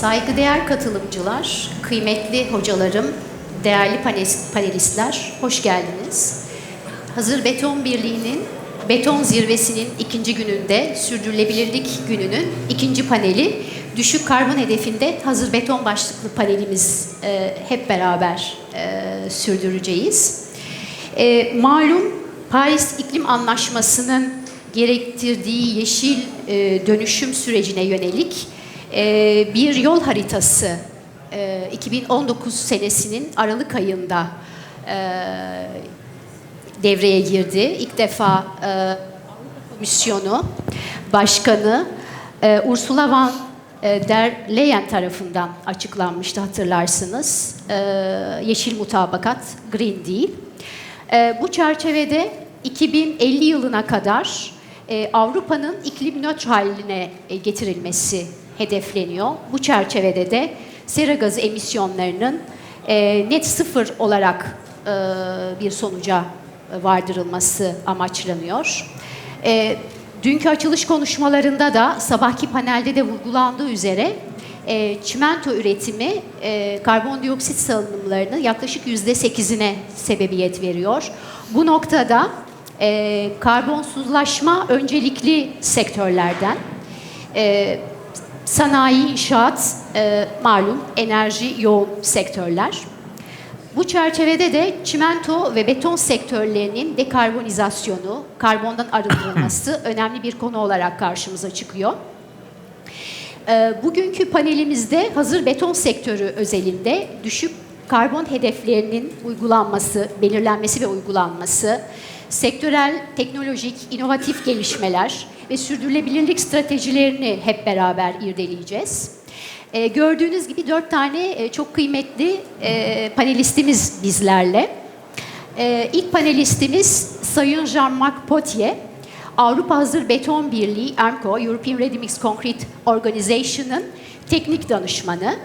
Saygıdeğer katılımcılar, kıymetli hocalarım, değerli panelistler, hoş geldiniz. Hazır Beton Birliği'nin Beton Zirvesi'nin ikinci gününde, Sürdürülebilirlik Günü'nün ikinci paneli, Düşük Karbon Hedefinde Hazır Beton başlıklı panelimiz hep beraber sürdüreceğiz. Malum Paris İklim Anlaşması'nın gerektirdiği yeşil dönüşüm sürecine yönelik bir yol haritası 2019 senesinin Aralık ayında devreye girdi. İlk defa Avrupa Komisyonu Başkanı Ursula von der Leyen tarafından açıklanmıştı, hatırlarsınız. Yeşil mutabakat, Green Deal. Bu çerçevede 2050 yılına kadar Avrupa'nın iklim nötr haline getirilmesi hedefleniyor. Bu çerçevede de sera gazı emisyonlarının net sıfır olarak bir sonuca vardırılması amaçlanıyor. Dünkü açılış konuşmalarında da sabahki panelde de vurgulandığı üzere çimento üretimi karbondioksit salınımlarının yaklaşık %8'ine sebebiyet veriyor. Bu noktada karbonsuzlaşma öncelikli sektörlerden, sanayi, inşaat, malum enerji yoğun sektörler. Bu çerçevede de çimento ve beton sektörlerinin dekarbonizasyonu, karbondan arındırılması önemli bir konu olarak karşımıza çıkıyor. Bugünkü panelimizde hazır beton sektörü özelinde düşük karbon hedeflerinin uygulanması, belirlenmesi ve uygulanması, sektörel, teknolojik, inovatif gelişmeler ve sürdürülebilirlik stratejilerini hep beraber irdeleyeceğiz. Gördüğünüz gibi 4 tane çok kıymetli panelistimiz bizlerle. İlk panelistimiz Sayın Jean-Marc Potier, Avrupa Hazır Beton Birliği, ERMCO, European Ready Mix Concrete Organization'ın teknik danışmanı.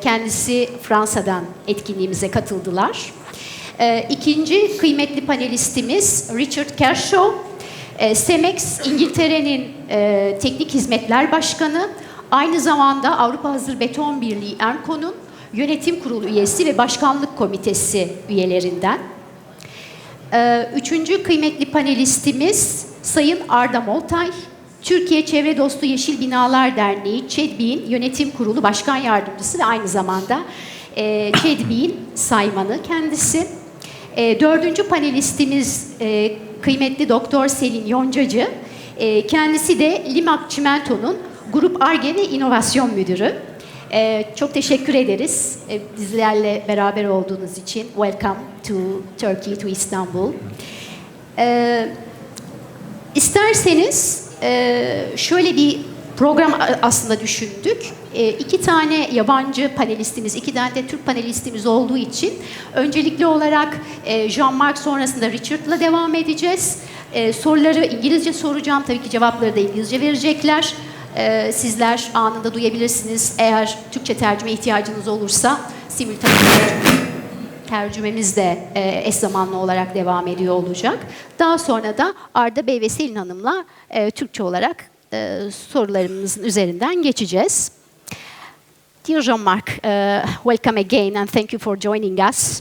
Kendisi Fransa'dan etkinliğimize katıldılar. İkinci kıymetli panelistimiz Richard Kershaw, Cemex İngiltere'nin Teknik Hizmetler Başkanı, aynı zamanda Avrupa Hazır Beton Birliği ERMCO'nun Yönetim Kurulu üyesi ve Başkanlık Komitesi üyelerinden. Üçüncü kıymetli panelistimiz Sayın Arda Moltay, Türkiye Çevre, Dostu, Yeşil, Binalar Derneği, ÇEDBİK'in Yönetim Kurulu Başkan Yardımcısı ve aynı zamanda ÇEDBİK'in Saymanı kendisi. Dördüncü panelistimiz kıymetli Doktor Selin Yoncacı, kendisi de Limak Çimento'nun Grup Ar-Ge ve İnovasyon Müdürü. Çok teşekkür ederiz bizlerle beraber olduğunuz için. Welcome to Turkey, to Istanbul. İsterseniz şöyle bir program aslında düşündük. 2 tane yabancı panelistimiz, 2 tane de Türk panelistimiz olduğu için öncelikli olarak Jean-Marc, sonrasında Richard'la devam edeceğiz. Soruları İngilizce soracağım. Tabii ki cevapları da İngilizce verecekler. Sizler anında duyabilirsiniz. Eğer Türkçe tercüme ihtiyacınız olursa simultane tercümemiz de eş zamanlı olarak devam ediyor olacak. Daha sonra da Arda Bey ve Selin Hanım'la Türkçe olarak sorularımızın üzerinden geçeceğiz. Dear Jean-Marc, welcome again and thank you for joining us.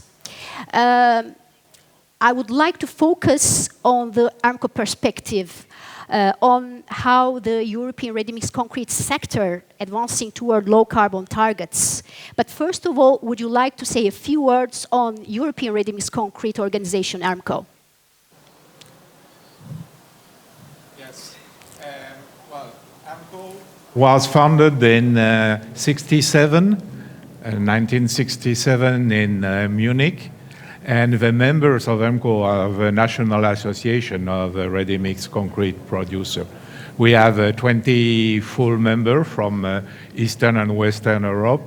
I would like to focus on the ERMCO perspective, on how the European ready-mix concrete sector advancing toward low carbon targets. But first of all, would you like to say a few words on European ready-mix concrete organization, ERMCO? Yes. Well, ERMCO was founded in 1967 in Munich. And the members of ERMCO are the National Association of Ready-Mix Concrete Producers. We have 20 full members from Eastern and Western Europe,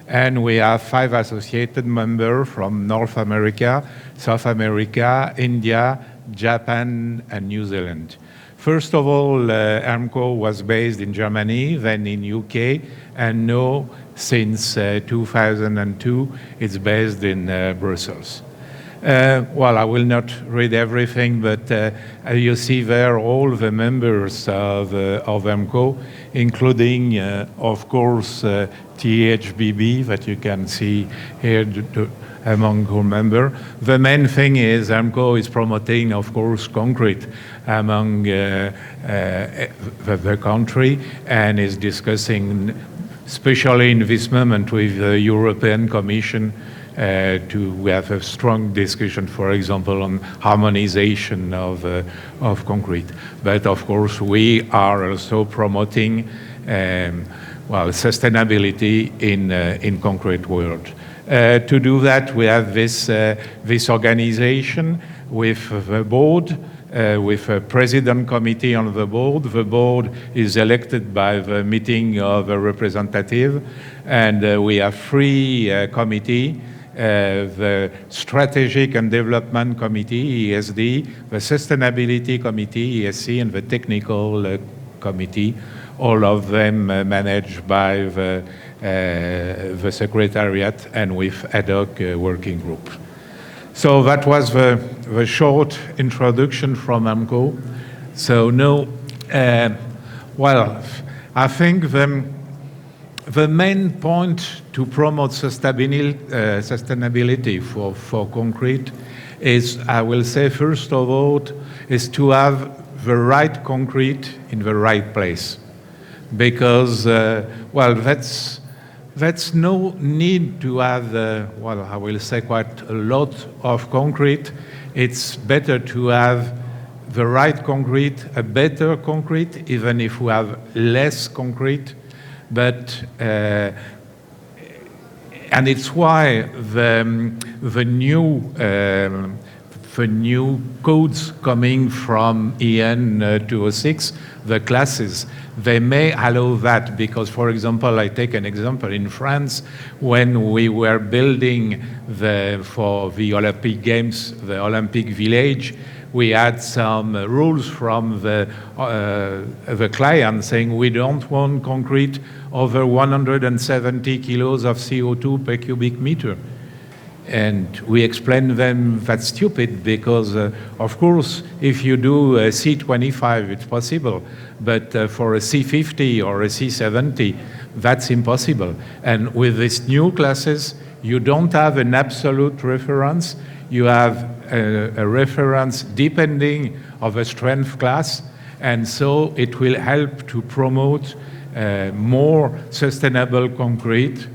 and we have 5 associated members from North America, South America, India, Japan, and New Zealand. First of all, ERMCO was based in Germany, then in UK, and now, since 2002, it's based in Brussels. Well, I will not read everything, but you see there all the members of ERMCO, including, of course, THBB, that you can see here among our members. The main thing is ERMCO is promoting, of course, concrete among the country, and is discussing, especially in this moment with the European Commission, to have a strong discussion, for example, on harmonization of concrete. But of course, we are also promoting sustainability in concrete world. To do that, we have this organization with the board, with a president committee on the board. The board is elected by the meeting of a representative, and we have three committees. The Strategic and Development Committee, ESD, the Sustainability Committee, ESC, and the Technical Committee, all of them managed by the Secretariat and with ad hoc working group. So that was the short introduction from ERMCO. So now, I think the main point to promote sustainability for concrete is, I will say, first of all, is to have the right concrete in the right place. Because, that's no need to have, I will say, quite a lot of concrete. It's better to have the right concrete, a better concrete, even if we have less concrete. But and it's why the new codes coming from EN 206, the classes, they may allow that, because, for example, I take an example in France, when we were building for the Olympic Games, the Olympic Village, we had some rules from the client saying we don't want concrete over 170 kilos of CO2 per cubic meter. And we explained them that's stupid because, of course, if you do a C25, it's possible. But for a C50 or a C70, that's impossible. And with these new classes, you don't have an absolute reference. You have a reference depending on the strength class. And so it will help to promote more sustainable concrete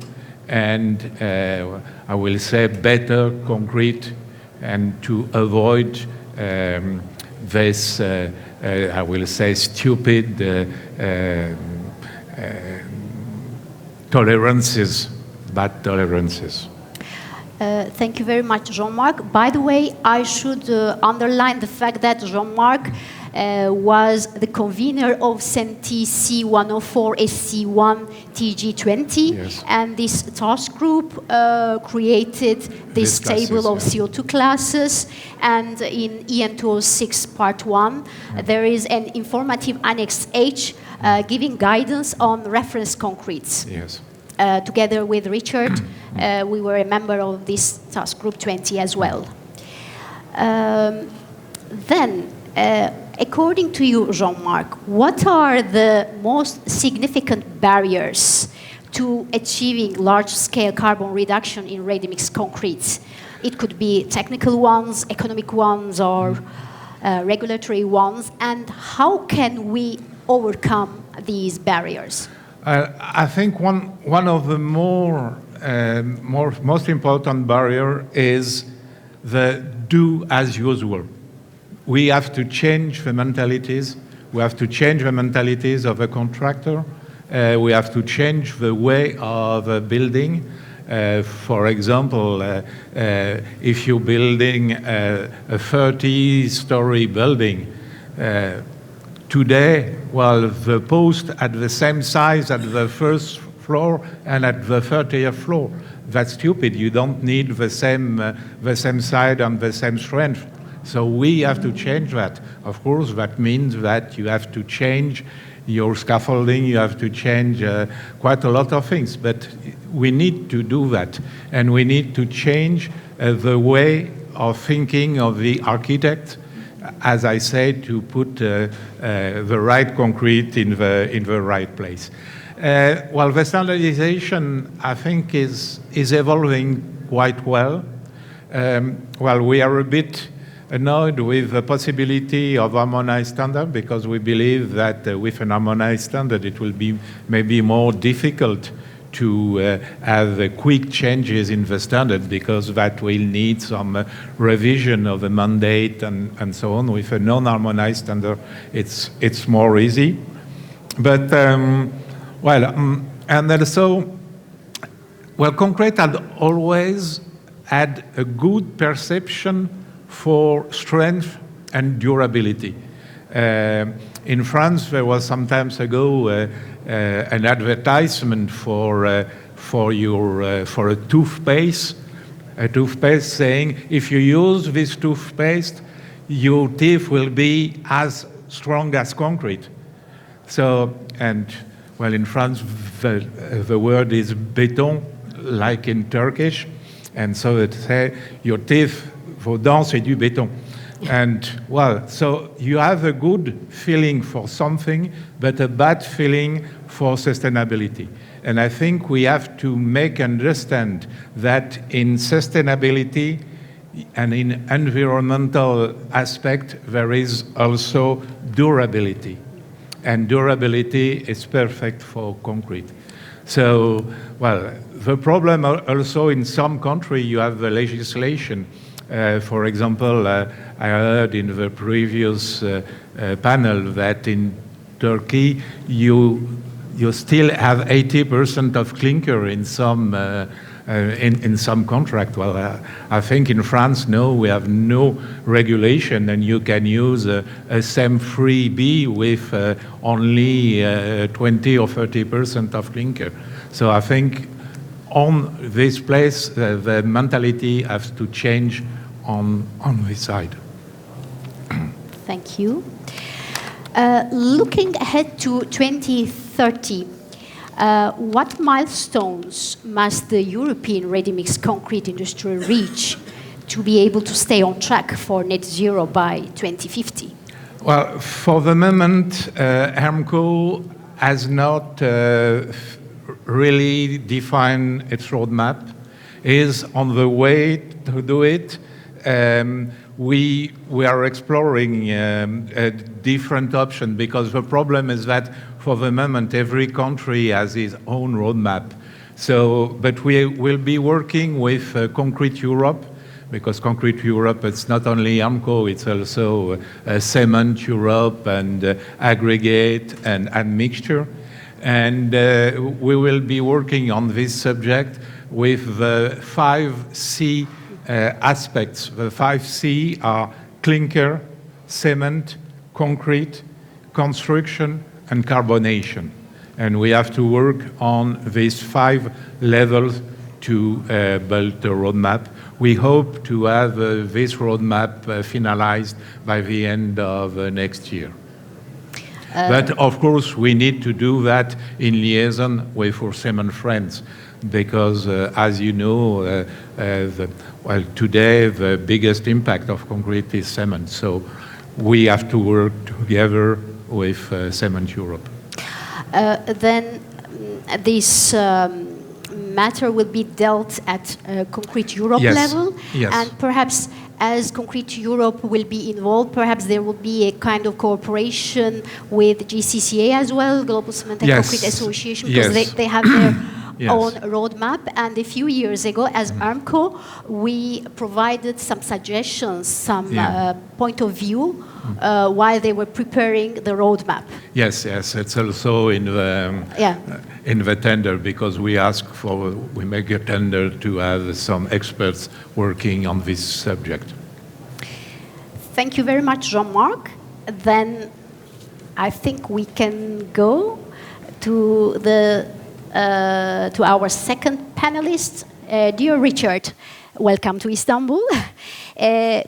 and I will say better concrete, and to avoid this, I will say, stupid tolerances, bad tolerances. Thank you very much, Jean-Marc. By the way, I should underline the fact that Jean-Marc was the convener of CENTI C104 SC1 TG20, yes. And this task group created this table of CO2 classes. And in EN 206 Part 1, there is an informative Annex H giving guidance on reference concretes. Yes. Together with Richard, we were a member of this task group 20 as well. According to you, Jean-Marc, what are the most significant barriers to achieving large-scale carbon reduction in ready-mix concrete? It could be technical ones, economic ones, or regulatory ones. And how can we overcome these barriers? I think one of the most important barrier is the do as usual. We have to change the mentalities. We have to change the mentalities of a contractor. We have to change the way of building. For example, if you're building a 30-story building, today, the post at the same size at the first floor and at the 30th floor. That's stupid. You don't need the same side and the same strength. So we have to change that. Of course, that means that you have to change your scaffolding, you have to change quite a lot of things, but we need to do that. And we need to change the way of thinking of the architect, as I said, to put the right concrete in the right place. Well, the standardization, I think, is evolving quite well. Well, we are a bit annoyed with the possibility of harmonized standard because we believe that with an harmonized standard it will be maybe more difficult to have quick changes in the standard because that will need some revision of the mandate and so on. With a non-harmonized standard, it's more easy. But, and also, well, concrete had always had a good perception for strength and durability. In France, there was some time ago an advertisement for a toothpaste saying, if you use this toothpaste, your teeth will be as strong as concrete. So, and well, in France, the word is béton, like in Turkish, and so it say your teeth, vos dents, c'est du béton. And, well, so you have a good feeling for something, but a bad feeling for sustainability. And I think we have to make understand that in sustainability and in environmental aspect, there is also durability. And durability is perfect for concrete. So, well, the problem also in some countries, you have the legislation. For example, I heard in the previous panel that in Turkey you still have 80% of clinker in some contract. Well, I think in France, no, we have no regulation, and you can use a SEM3B with only 20 or 30% of clinker. So I think on this place, the mentality has to change on this side. Thank you. Looking ahead to 2030, what milestones must the European ready-mix concrete industry reach to be able to stay on track for net zero by 2050? Well, for the moment, ERMCO has not really defined its roadmap. Is on the way to do it. We are exploring a different option because the problem is that for the moment every country has its own roadmap. So, but we will be working with Concrete Europe, because Concrete Europe, it's not only ERMCO, it's also Cement Europe and Aggregate and mixture. And we will be working on this subject with the 5C aspects. The 5C are clinker, cement, concrete, construction, and carbonation. And we have to work on these 5 levels to build the roadmap. We hope to have this roadmap finalized by the end of next year. But of course, we need to do that in liaison with our cement friends, because as you know, well, today the biggest impact of concrete is cement. So we have to work together with Cement Europe. Then this matter will be dealt at Concrete Europe level, and perhaps as Concrete Europe will be involved, perhaps there will be a kind of cooperation with GCCA as well, Global Cement and Concrete Association, because they have their own roadmap. And a few years ago, as ERMCO, we provided some suggestions, some point of view while they were preparing the roadmap. Yes, it's also in the tender, because we make a tender to have some experts working on this subject. Thank you very much, Jean-Marc. Then I think we can go to to our second panelist. Dear Richard, welcome to Istanbul.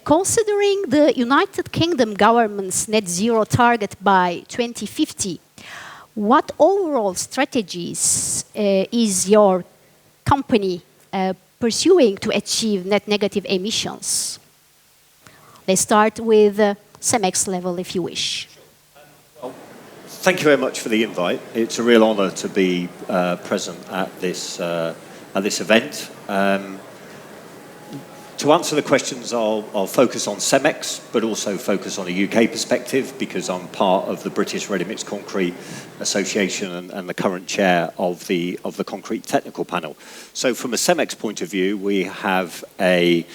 Considering the United Kingdom government's net zero target by 2050, what overall strategies is your company pursuing to achieve net negative emissions? Let's start with CEMEX level, if you wish. Thank you very much for the invite. It's a real honour to be present at this event. To answer the questions, I'll focus on CEMEX, but also focus on a UK perspective because I'm part of the British Ready Mix Concrete Association and the current chair of the Concrete Technical Panel. So from a CEMEX point of view, we have a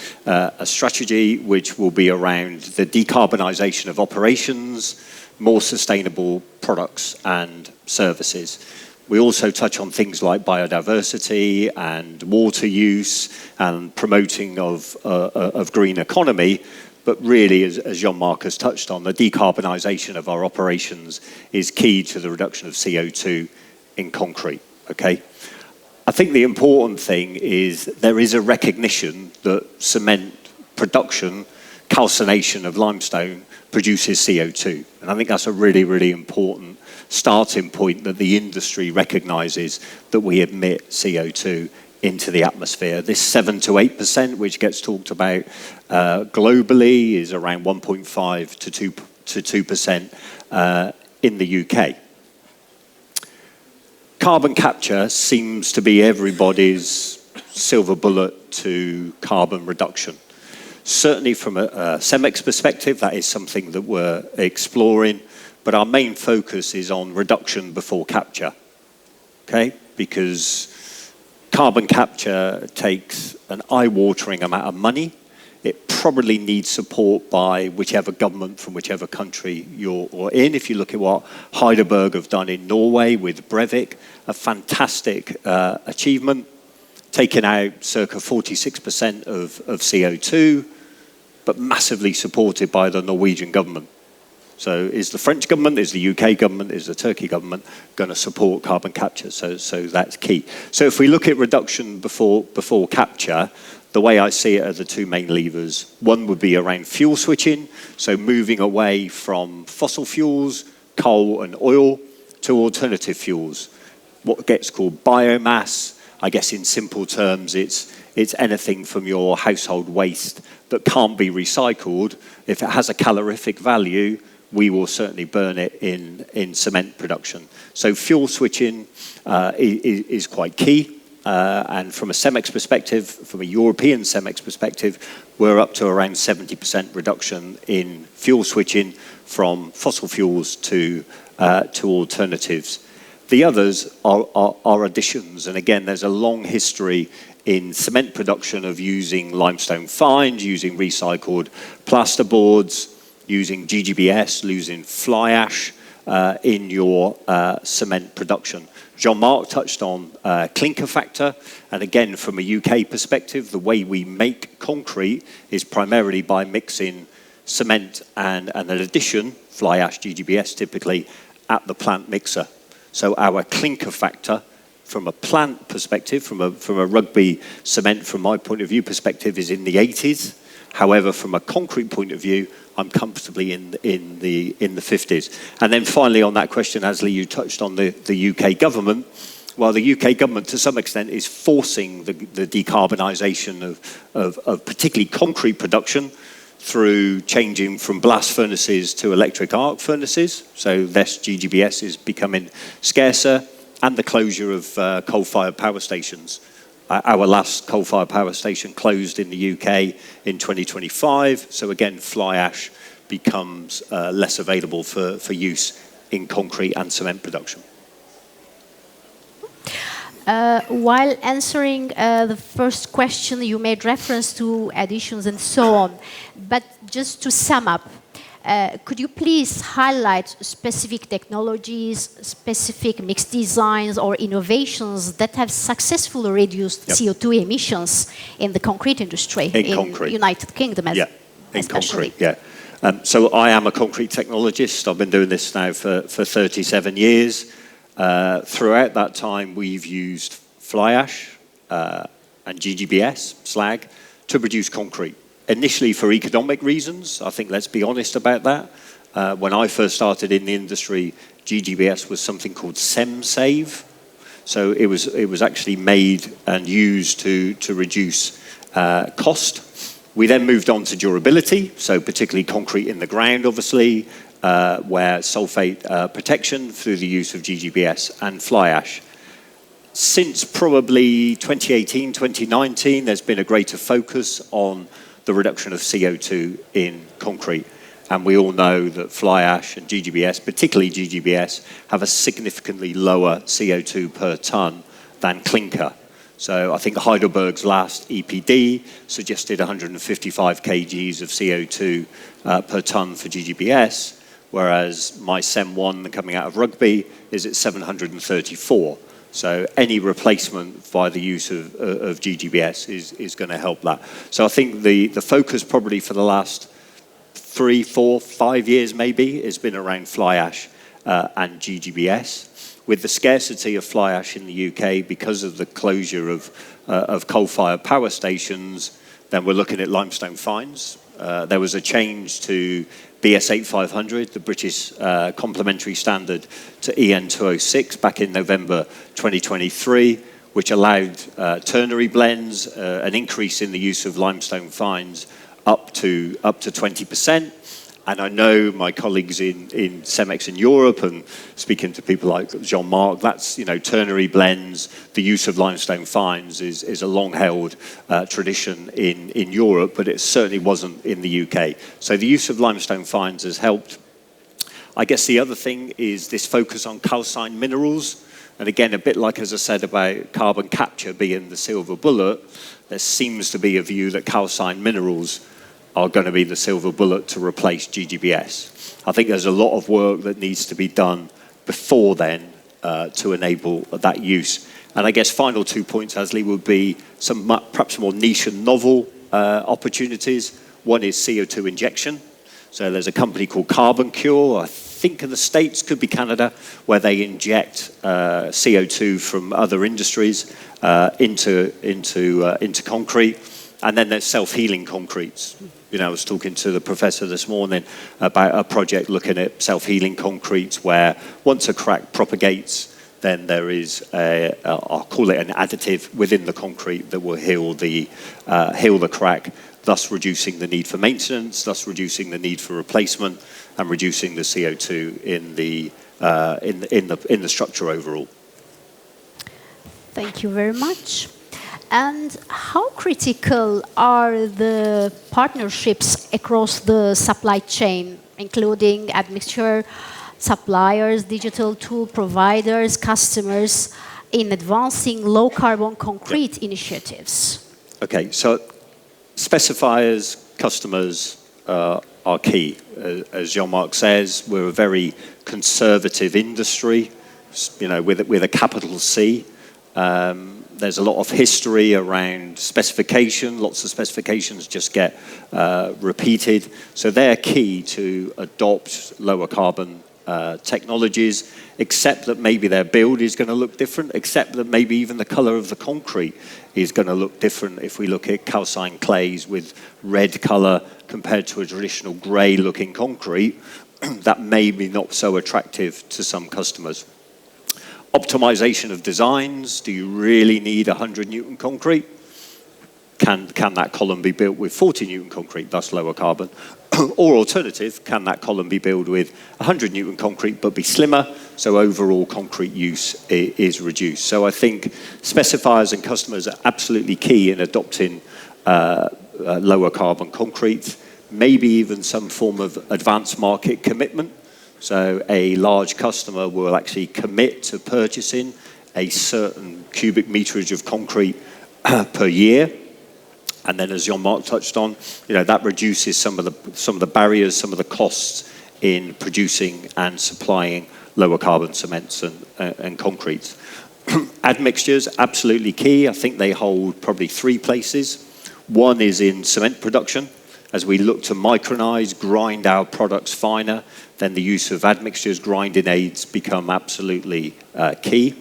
strategy which will be around the decarbonisation of operations, more sustainable products and services. We also touch on things like biodiversity and water use and promoting of green economy. But really, as Jean-Marc has touched on, the decarbonisation of our operations is key to the reduction of CO2 in concrete. Okay? I think the important thing is there is a recognition that cement production, calcination of limestone, produces CO2. And I think that's a really, really important starting point that the industry recognises that we emit CO2 into the atmosphere. This 7 to 8%, which gets talked about globally, is around 1.5 to 2% in the UK. Carbon capture seems to be everybody's silver bullet to carbon reduction. Certainly from a CEMEX perspective, that is something that we're exploring, but our main focus is on reduction before capture, okay? Because carbon capture takes an eye-watering amount of money. It probably needs support by whichever government from whichever country you're in. If you look at what Heidelberg have done in Norway with Brevik, a fantastic achievement, taking out circa 46% of CO2, but massively supported by the Norwegian government. So is the French government, is the UK government, is the Turkey government going to support carbon capture? So that's key. So if we look at reduction before capture, the way I see it are the two main levers. One would be around fuel switching, so moving away from fossil fuels, coal and oil, to alternative fuels, what gets called biomass. I guess in simple terms, it's anything from your household waste that can't be recycled. If it has a calorific value, we will certainly burn it in cement production. So fuel switching is quite key. And from a CEMEX perspective, from a European CEMEX perspective, we're up to around 70% reduction in fuel switching from fossil fuels to alternatives. The others are additions, and again, there's a long history in cement production of using limestone fines, using recycled plasterboards, using GGBS, using fly ash in your cement production. Jean-Marc touched on clinker factor, and again, from a UK perspective, the way we make concrete is primarily by mixing cement and an addition, fly ash, GGBS typically, at the plant mixer. So our clinker factor, from a plant perspective, from a rugby cement, from my point of view perspective, is in the 80s. However, from a concrete point of view, I'm comfortably in the 50s. And then finally, on that question, Asli, you touched on the UK government. Well, the UK government, to some extent, is forcing the decarbonisation of particularly concrete production through changing from blast furnaces to electric arc furnaces. So less GGBS is becoming scarcer, and the closure of coal-fired power stations. Our last coal-fired power station closed in the UK in 2025. So again, fly ash becomes less available for use in concrete and cement production. While answering the first question, you made reference to additions and so on. But just to sum up, could you please highlight specific technologies, specific mix designs or innovations that have successfully reduced CO2 emissions in the concrete industry in United Kingdom especially? So I am a concrete technologist. I've been doing this now for 37 years. Throughout that time, we've used fly ash and GGBS, slag, to produce concrete. Initially for economic reasons, I think let's be honest about that. When I first started in the industry, GGBS was something called SEM-save. So it was actually made and used to reduce cost. We then moved on to durability, so particularly concrete in the ground, obviously, where sulfate protection through the use of GGBS and fly ash. Since probably 2018, 2019, there's been a greater focus on the reduction of CO2 in concrete. And we all know that fly ash and GGBS, particularly GGBS, have a significantly lower CO2 per tonne than clinker. So I think Heidelberg's last EPD suggested 155 kgs of CO2 per tonne for GGBS, whereas my SEM1 coming out of Rugby is at 734. So any replacement by the use of GGBS is going to help that. So I think the focus probably for the last 3, 4, 5 years maybe has been around fly ash and GGBS. With the scarcity of fly ash in the UK because of the closure of coal-fired power stations, then we're looking at limestone fines. There was a change to BS 8500, the British complementary standard, to EN 206 back in November 2023, which allowed ternary blends, an increase in the use of limestone fines up to 20%. And I know my colleagues in CEMEX in Europe, and speaking to people like Jean-Marc, that's, ternary blends, the use of limestone fines is a long-held tradition in Europe, but it certainly wasn't in the UK. So the use of limestone fines has helped. I guess the other thing is this focus on calcined minerals. And again, a bit like, as I said, about carbon capture being the silver bullet, there seems to be a view that calcined minerals are going to be the silver bullet to replace GGBS. I think there's a lot of work that needs to be done before then to enable that use. And I guess final 2 points, Asli, would be some perhaps more niche and novel opportunities. One is CO2 injection. So there's a company called Carbon Cure, I think in the States, could be Canada, where they inject CO2 from other industries into concrete. And then there's self-healing concretes. I was talking to the professor this morning about a project looking at self-healing concretes where once a crack propagates, then there is I'll call it an additive within the concrete that will heal the crack, thus reducing the need for maintenance, thus reducing the need for replacement, and reducing the CO2 in the structure overall. Thank you very much. And how critical are the partnerships across the supply chain, including admixture suppliers, digital tool providers, customers, in advancing low-carbon concrete initiatives? Okay, so specifiers, customers are key. As Jean-Marc says, we're a very conservative industry, with a capital C. There's a lot of history around specification. Lots of specifications just get repeated. So they're key to adopt lower carbon technologies, except that maybe their build is going to look different, except that maybe even the color of the concrete is going to look different if we look at calcined clays with red color compared to a traditional gray looking concrete. That may be not so attractive to some customers. Optimization of designs. Do you really need 100 Newton concrete? Can that column be built with 40 Newton concrete, thus lower carbon? Or alternative, can that column be built with 100 Newton concrete but be slimmer, so overall concrete use is reduced? So I think specifiers and customers are absolutely key in adopting lower carbon concrete, maybe even some form of advanced market commitment. So a large customer will actually commit to purchasing a certain cubic meterage of concrete per year. And then, as Jean-Marc touched on, that reduces some of the barriers, some of the costs in producing and supplying lower carbon cements and concretes. Admixtures, absolutely key. I think they hold probably 3 places. One is in cement production. As we look to micronize, grind our products finer, then the use of admixtures, grinding aids become absolutely key.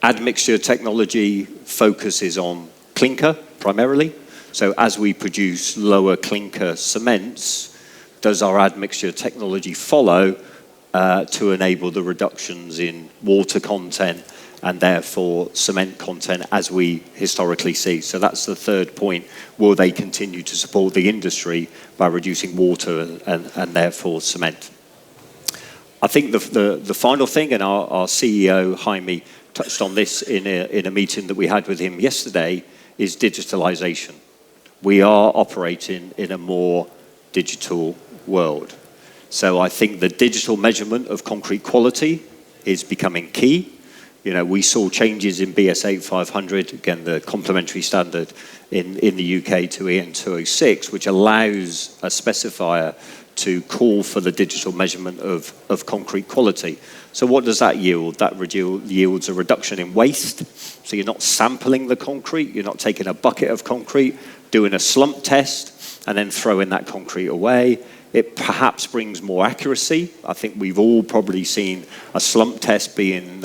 Admixture technology focuses on clinker primarily. So as we produce lower clinker cements, does our admixture technology follow to enable the reductions in water content and therefore cement content as we historically see. So that's the third point. Will they continue to support the industry by reducing water and therefore cement? I think the final thing, and our CEO, Jaime, touched on this in a meeting that we had with him yesterday, is digitalization. We are operating in a more digital world. So I think the digital measurement of concrete quality is becoming key. You know, we saw changes in BS8 500, again, the complementary standard in the UK to EN 206, which allows a specifier to call for the digital measurement of concrete quality. So what does that yield? That yields a reduction in waste. So you're not sampling the concrete, you're not taking a bucket of concrete, doing a slump test, and then throwing that concrete away. It perhaps brings more accuracy. I think we've all probably seen a slump test being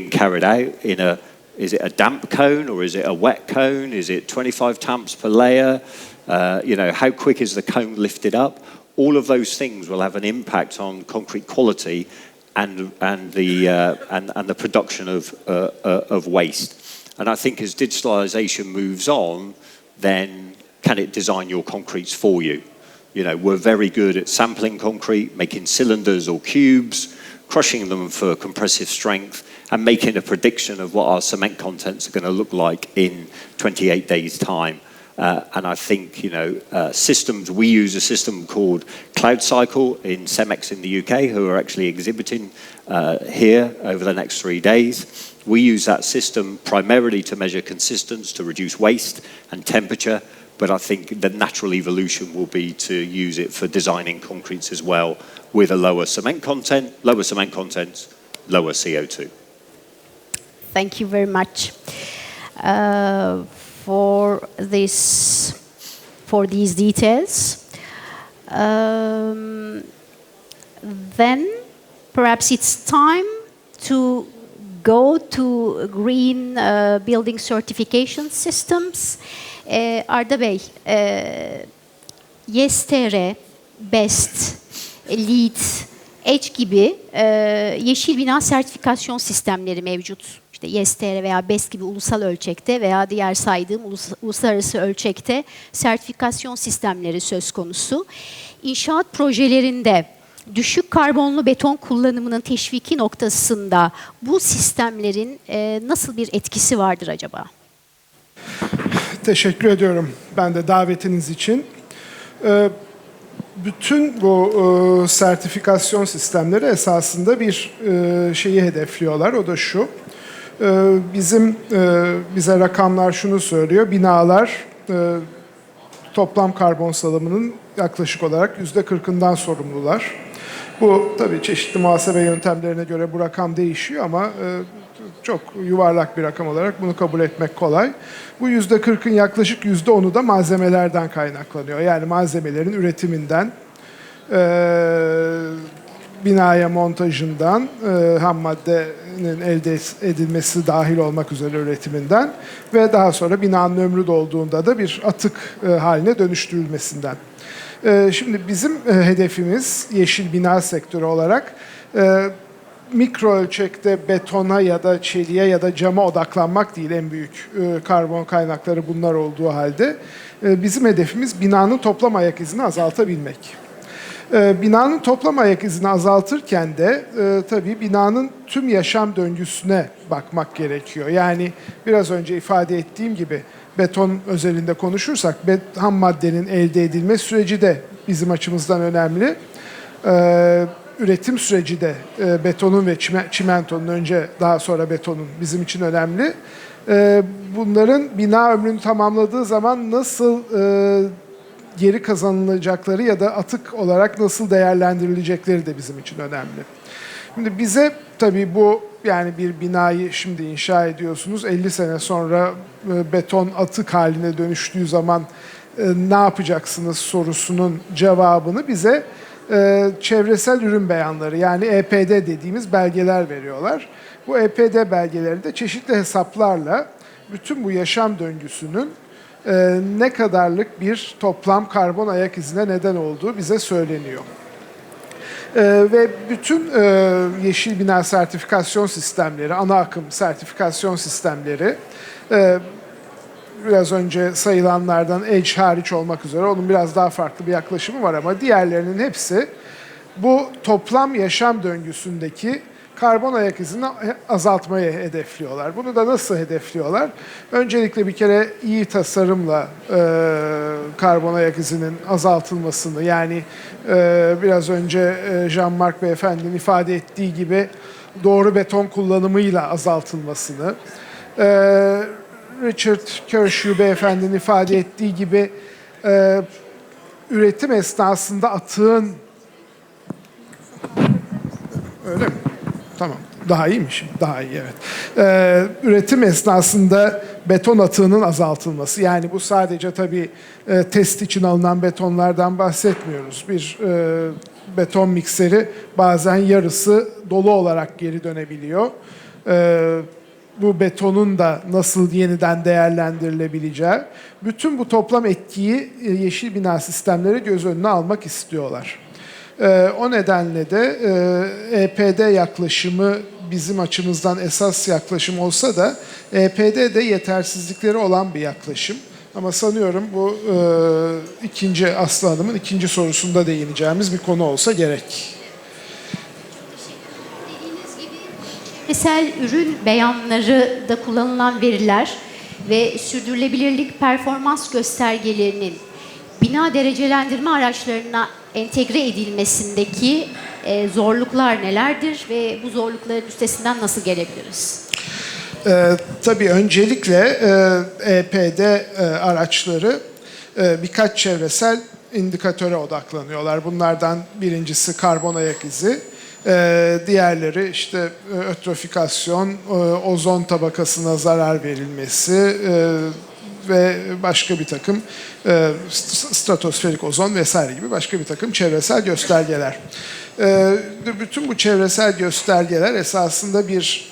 carried out in is it a damp cone or is it a wet cone? Is it 25 tamps per layer? You know, how quick is the cone lifted up? All of those things will have an impact on concrete quality and the production of waste. And I think as digitalization moves on, then can it design your concretes for you? You know, we're very good at sampling concrete, making cylinders or cubes, crushing them for compressive strength, and making a prediction of what our cement contents are going to look like in 28 days' time. And I think, you know, systems, we use a system called Cloud Cycle in Cemex in the UK, who are actually exhibiting here over the next 3 days. We use that system primarily to measure consistence, to reduce waste and temperature, but I think the natural evolution will be to use it for designing concretes as well, with a lower cement content, lower CO2. Thank you very much for these details. Then perhaps it's time to go to green building certification systems. Arda Bey, YesTR, BEST, LEED, Edge gibi yeşil bina sertifikasyon sistemleri mevcut. İşte YesTR veya BEST gibi ulusal ölçekte veya diğer saydığım uluslararası ölçekte sertifikasyon sistemleri söz konusu. İnşaat projelerinde düşük karbonlu beton kullanımının teşviki noktasında bu sistemlerin nasıl bir etkisi vardır acaba? Teşekkür ediyorum ben de davetiniz için. Bütün bu sertifikasyon sistemleri esasında bir şeyi hedefliyorlar. O da şu. Bize rakamlar şunu söylüyor. Binalar toplam karbon salımının yaklaşık olarak %40'ından sorumlular. Bu tabii çeşitli muhasebe yöntemlerine göre bu rakam değişiyor ama çok yuvarlak bir rakam olarak bunu kabul etmek kolay. Bu %40'ın yaklaşık %10'u da malzemelerden kaynaklanıyor. Yani malzemelerin üretiminden, binaya montajından, ham maddenin elde edilmesi dahil olmak üzere üretiminden ve daha sonra binanın ömrü dolduğunda da bir atık haline dönüştürülmesinden. Şimdi bizim hedefimiz yeşil bina sektörü olarak mikro ölçekte betona ya da çeliğe ya da cama odaklanmak değil, en büyük karbon kaynakları bunlar olduğu halde. Bizim hedefimiz binanın toplam ayak izini azaltabilmek. Binanın toplam ayak izini azaltırken de tabii binanın tüm yaşam döngüsüne bakmak gerekiyor. Yani biraz önce ifade ettiğim gibi beton özelinde konuşursak ham maddenin elde edilme süreci de bizim açımızdan önemli. Üretim süreci de betonun ve çimentonun, önce daha sonra betonun bizim için önemli. Bunların bina ömrünü tamamladığı zaman nasıl geri kazanılacakları ya da atık olarak nasıl değerlendirilecekleri de bizim için önemli. Şimdi bize tabii bu, yani bir binayı şimdi inşa ediyorsunuz, 50 sene sonra beton atık haline dönüştüğü zaman ne yapacaksınız sorusunun cevabını bize çevresel ürün beyanları, yani EPD dediğimiz belgeler veriyorlar. Bu EPD belgelerinde çeşitli hesaplarla bütün bu yaşam döngüsünün ne kadarlık bir toplam karbon ayak izine neden olduğu bize söyleniyor. Ve bütün yeşil bina sertifikasyon sistemleri, ana akım sertifikasyon sistemleri, biraz önce sayılanlardan Edge hariç olmak üzere onun biraz daha farklı bir yaklaşımı var ama diğerlerinin hepsi bu toplam yaşam döngüsündeki karbon ayak izini azaltmayı hedefliyorlar. Bunu da nasıl hedefliyorlar? Öncelikle bir kere iyi tasarımla karbon ayak izinin azaltılmasını, yani biraz önce Jean-Marc Beyefendi'nin ifade ettiği gibi doğru beton kullanımıyla azaltılmasını, Richard Kershaw Beyefendi'nin ifade ettiği gibi üretim esnasında atığın... Öyle mi? Tamam. Daha iyiymiş. Daha iyi, evet. Üretim esnasında beton atığının azaltılması. Yani bu sadece tabii test için alınan betonlardan bahsetmiyoruz. Bir beton mikseri bazen yarısı dolu olarak geri dönebiliyor. Bu betonun da nasıl yeniden değerlendirilebileceği, bütün bu toplam etkiyi yeşil bina sistemleri göz önüne almak istiyorlar. O nedenle de EPD yaklaşımı bizim açımızdan esas yaklaşım olsa da EPD de yetersizlikleri olan bir yaklaşım. Ama sanıyorum bu Aslı Hanım'ın ikinci sorusunda değineceğimiz bir konu olsa gerek. Çevresel ürün beyanları da kullanılan veriler ve sürdürülebilirlik performans göstergelerinin bina derecelendirme araçlarına entegre edilmesindeki zorluklar nelerdir ve bu zorlukların üstesinden nasıl gelebiliriz? Tabii öncelikle EPD araçları birkaç çevresel indikatöre odaklanıyorlar. Bunlardan birincisi karbon ayak izi. Diğerleri işte ötrofikasyon, ozon tabakasına zarar verilmesi ve başka bir takım stratosferik ozon vesaire gibi başka bir takım çevresel göstergeler. Bütün bu çevresel göstergeler esasında bir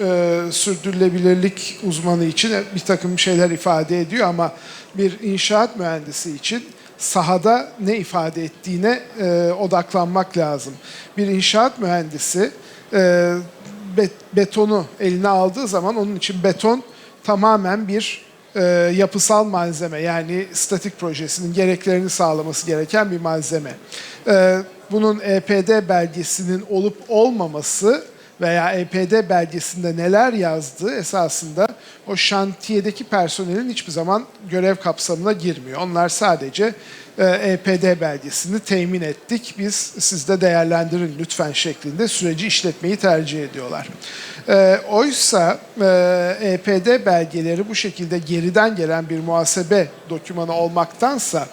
sürdürülebilirlik uzmanı için bir takım şeyler ifade ediyor ama bir inşaat mühendisi için sahada ne ifade ettiğine odaklanmak lazım. Bir inşaat mühendisi betonu eline aldığı zaman onun için beton tamamen bir yapısal malzeme, yani statik projesinin gereklerini sağlaması gereken bir malzeme. Bunun EPD belgesinin olup olmaması veya EPD belgesinde neler yazdığı esasında o şantiyedeki personelin hiçbir zaman görev kapsamına girmiyor. Onlar sadece EPD belgesini temin ettik, biz siz de değerlendirin lütfen şeklinde süreci işletmeyi tercih ediyorlar. Oysa EPD belgeleri bu şekilde geriden gelen bir muhasebe dokümanı olmaktansa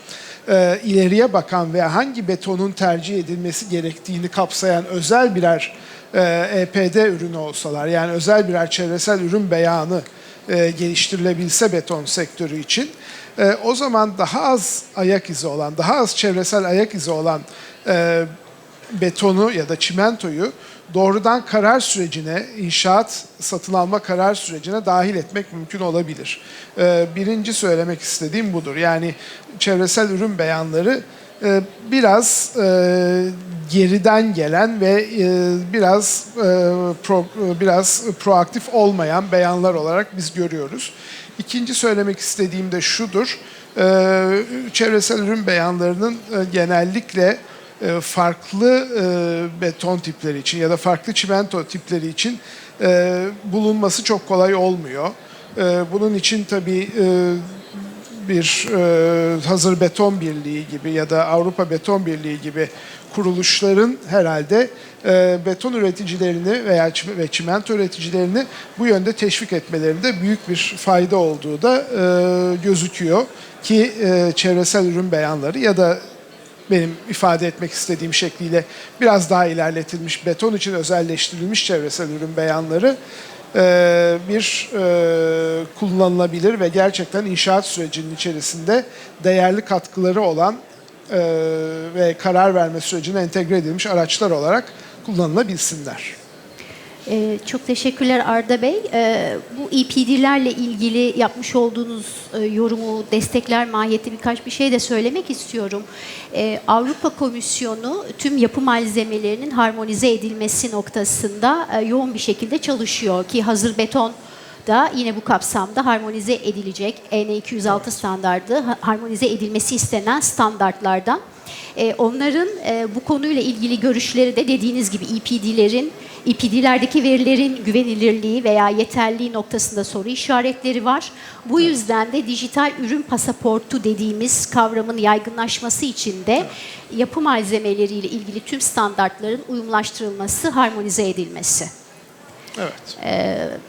ileriye bakan ve hangi betonun tercih edilmesi gerektiğini kapsayan özel birer EPD ürünü olsalar, yani özel birer çevresel ürün beyanı geliştirilebilse beton sektörü için, o zaman daha az ayak izi olan, daha az çevresel ayak izi olan betonu ya da çimentoyu doğrudan karar sürecine, inşaat satın alma karar sürecine dahil etmek mümkün olabilir. Birinci söylemek istediğim budur. Yani çevresel ürün beyanları biraz geriden gelen ve biraz proaktif olmayan beyanlar olarak biz görüyoruz. İkinci söylemek istediğim de şudur. Çevresel ürün beyanlarının genellikle farklı beton tipleri için ya da farklı çimento tipleri için bulunması çok kolay olmuyor. Bunun için tabii bir Hazır Beton Birliği gibi ya da Avrupa Beton Birliği gibi kuruluşların herhalde beton üreticilerini veya çimento üreticilerini bu yönde teşvik etmelerinde büyük bir fayda olduğu da gözüküyor ki çevresel ürün beyanları ya da benim ifade etmek istediğim şekliyle biraz daha ilerletilmiş, beton için özelleştirilmiş çevresel ürün beyanları kullanılabilir ve gerçekten inşaat sürecinin içerisinde değerli katkıları olan ve karar verme sürecine entegre edilmiş araçlar olarak kullanılabilsinler. Çok teşekkürler Arda Bey. Bu EPD'lerle ilgili yapmış olduğunuz yorumu destekler mahiyette birkaç bir şey de söylemek istiyorum. Avrupa Komisyonu tüm yapı malzemelerinin harmonize edilmesi noktasında yoğun bir şekilde çalışıyor ki hazır beton da yine bu kapsamda harmonize edilecek EN 206 standardı harmonize edilmesi istenen standartlardan. Onların bu konuyla ilgili görüşleri de dediğiniz gibi EPD'lerdeki verilerin güvenilirliği veya yeterliliği noktasında soru işaretleri var. Bu yüzden de dijital ürün pasaportu dediğimiz kavramın yaygınlaşması için de yapı malzemeleriyle ilgili tüm standartların uyumlaştırılması, harmonize edilmesi. Evet.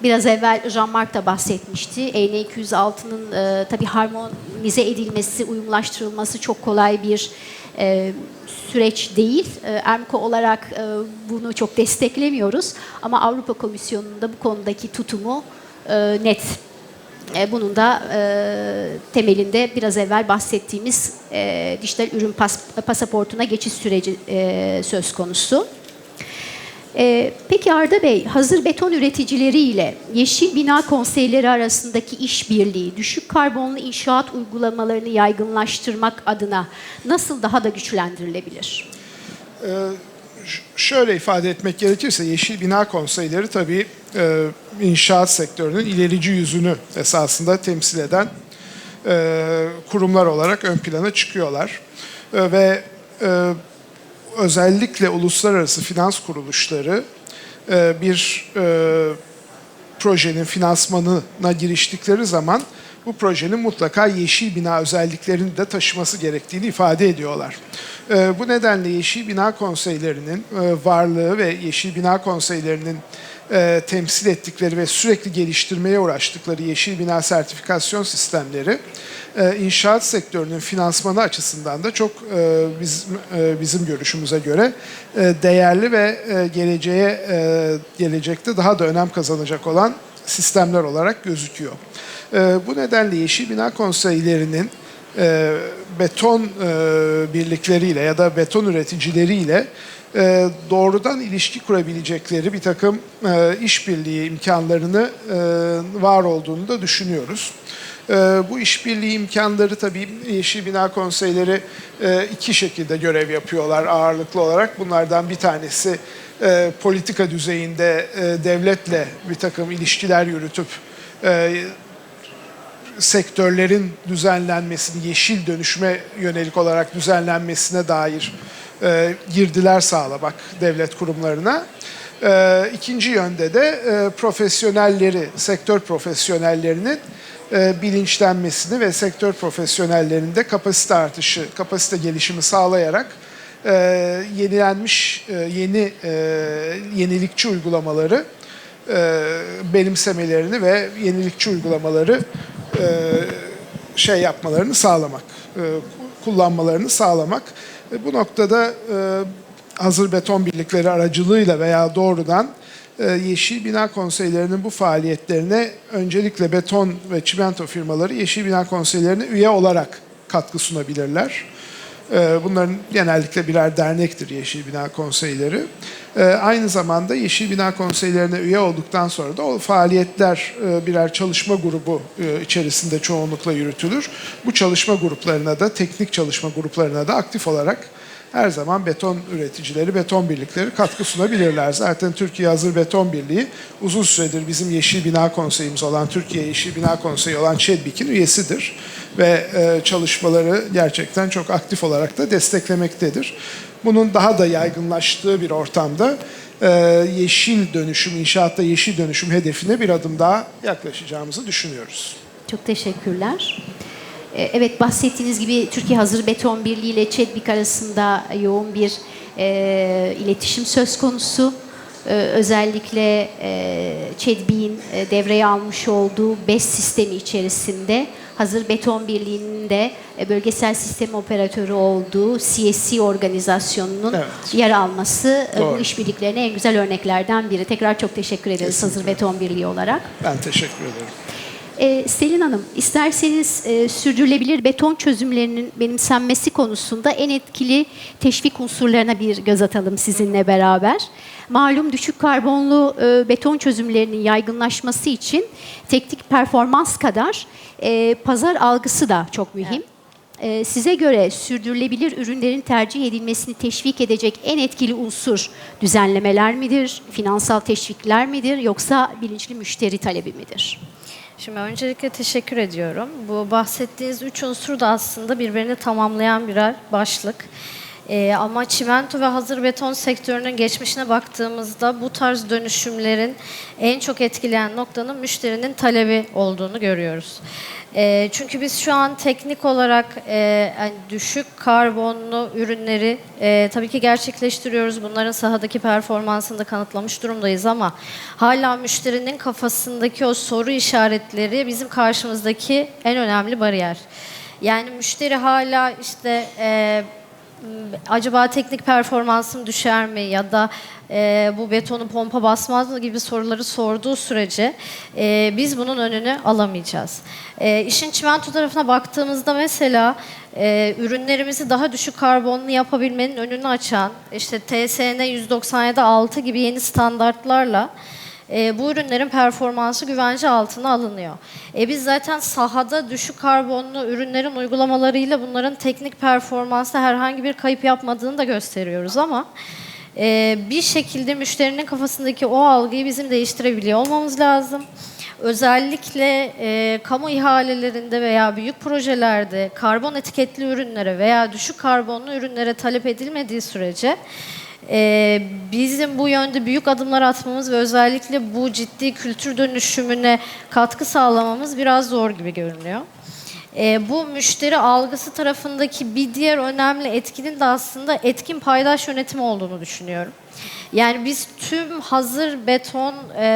Biraz evvel Jean-Marc da bahsetmişti. EN 206'nın tabii harmonize edilmesi, uyumlaştırılması çok kolay bir süreç değil. ERMCO olarak bunu çok desteklemiyoruz. Ama Avrupa Komisyonu'nun da bu konudaki tutumu net. Bunun da temelinde biraz evvel bahsettiğimiz dijital ürün pasaportuna geçiş süreci söz konusu. Peki Arda Bey, hazır beton üreticileri ile Yeşil Bina Konseyleri arasındaki işbirliği, düşük karbonlu inşaat uygulamalarını yaygınlaştırmak adına nasıl daha da güçlendirilebilir? Şöyle ifade etmek gerekirse Yeşil Bina Konseyleri tabii inşaat sektörünün ilerici yüzünü esasında temsil eden kurumlar olarak ön plana çıkıyorlar. Ve özellikle uluslararası finans kuruluşları bir projenin finansmanına giriştikleri zaman bu projenin mutlaka yeşil bina özelliklerini de taşıması gerektiğini ifade ediyorlar. Bu nedenle Yeşil Bina Konseylerinin varlığı ve Yeşil Bina Konseylerinin temsil ettikleri ve sürekli geliştirmeye uğraştıkları yeşil bina sertifikasyon sistemleri inşaat sektörünün finansmanı açısından da çok bizim görüşümüze göre değerli ve gelecekte daha da önem kazanacak olan sistemler olarak gözüküyor. Bu nedenle Yeşil Bina Konseylerinin beton birlikleriyle ya da beton üreticileriyle doğrudan ilişki kurabilecekleri bir takım işbirliği imkanlarını var olduğunu da düşünüyoruz. Bu işbirliği imkanları tabii Yeşil Bina Konseyleri iki şekilde görev yapıyorlar ağırlıklı olarak. Bunlardan bir tanesi politika düzeyinde devletle bir takım ilişkiler yürütüp sektörlerin düzenlenmesini, yeşil dönüşüme yönelik olarak düzenlenmesine dair girdiler sağlamak devlet kurumlarına. İkinci yönde de profesyonelleri, sektör profesyonellerinin bilinçlenmesini ve sektör profesyonellerinin de kapasite artışı, kapasite gelişimi sağlayarak yenilikçi uygulamaları benimsemelerini ve yenilikçi uygulamaları yapmalarını sağlamak, kullanmalarını sağlamak. Bu noktada hazır beton birlikleri aracılığıyla veya doğrudan Yeşil Bina Konseylerinin bu faaliyetlerine öncelikle beton ve çimento firmaları Yeşil Bina Konseylerine üye olarak katkı sunabilirler. Bunların genellikle birer dernektir Yeşil Bina Konseyleri. Aynı zamanda Yeşil Bina Konseylerine üye olduktan sonra da o faaliyetler birer çalışma grubu içerisinde çoğunlukla yürütülür. Bu çalışma gruplarına da, teknik çalışma gruplarına da aktif olarak her zaman beton üreticileri, beton birlikleri katkı sunabilirler. Zaten Türkiye Hazır Beton Birliği uzun süredir bizim Yeşil Bina Konseyimiz olan, Türkiye Yeşil Bina Konseyi olan ÇEDBİK'in üyesidir. Ve çalışmaları gerçekten çok aktif olarak da desteklemektedir. Bunun daha da yaygınlaştığı bir ortamda yeşil dönüşüm, inşaatta yeşil dönüşüm hedefine bir adım daha yaklaşacağımızı düşünüyoruz. Çok teşekkürler. Evet, bahsettiğiniz gibi Türkiye Hazır Beton Birliği ile ÇEDBİK arasında yoğun bir iletişim söz konusu. Özellikle ÇEDBİK'in devreye almış olduğu BES sistemi içerisinde Hazır Beton Birliği'nin de bölgesel sistem operatörü olduğu CSC organizasyonunun yer alması bu işbirliklerine en güzel örneklerden biri. Tekrar çok teşekkür ederiz Hazır Beton Birliği olarak. Ben teşekkür ederim. Selin Hanım, isterseniz sürdürülebilir beton çözümlerinin benimsenmesi konusunda en etkili teşvik unsurlarına bir göz atalım sizinle beraber. Malum düşük karbonlu beton çözümlerinin yaygınlaşması için teknik performans kadar pazar algısı da çok mühim. Size göre sürdürülebilir ürünlerin tercih edilmesini teşvik edecek en etkili unsur düzenlemeler midir, finansal teşvikler midir yoksa bilinçli müşteri talebi midir? Şimdi öncelikle teşekkür ediyorum. Bu bahsettiğiniz 3 unsur da aslında birbirini tamamlayan birer başlık. Ama çimento ve hazır beton sektörünün geçmişine baktığımızda bu tarz dönüşümlerin en çok etkileyen noktanın müşterinin talebi olduğunu görüyoruz. Çünkü biz şu an teknik olarak yani düşük karbonlu ürünleri tabii ki gerçekleştiriyoruz. Bunların sahadaki performansını da kanıtlamış durumdayız ama hala müşterinin kafasındaki o soru işaretleri bizim karşımızdaki en önemli bariyer. Yani müşteri hala işte acaba teknik performansım düşer mi ya da bu betonu pompa basmaz mı gibi soruları sorduğu sürece biz bunun önünü alamayacağız. İşin çimento tarafına baktığımızda mesela ürünlerimizi daha düşük karbonlu yapabilmenin önünü açan işte TSN 197-6 gibi yeni standartlarla bu ürünlerin performansı güvence altına alınıyor. Biz zaten sahada düşük karbonlu ürünlerin uygulamalarıyla bunların teknik performansta herhangi bir kayıp yapmadığını da gösteriyoruz ama bir şekilde müşterinin kafasındaki o algıyı bizim değiştirebiliyor olmamız lazım. Özellikle kamu ihalelerinde veya büyük projelerde karbon etiketli ürünlere veya düşük karbonlu ürünlere talep edilmediği sürece bizim bu yönde büyük adımlar atmamız ve özellikle bu ciddi kültür dönüşümüne katkı sağlamamız biraz zor gibi görünüyor. Bu müşteri algısı tarafındaki bir diğer önemli etkinin de aslında etkin paydaş yönetimi olduğunu düşünüyorum. Yani biz tüm hazır beton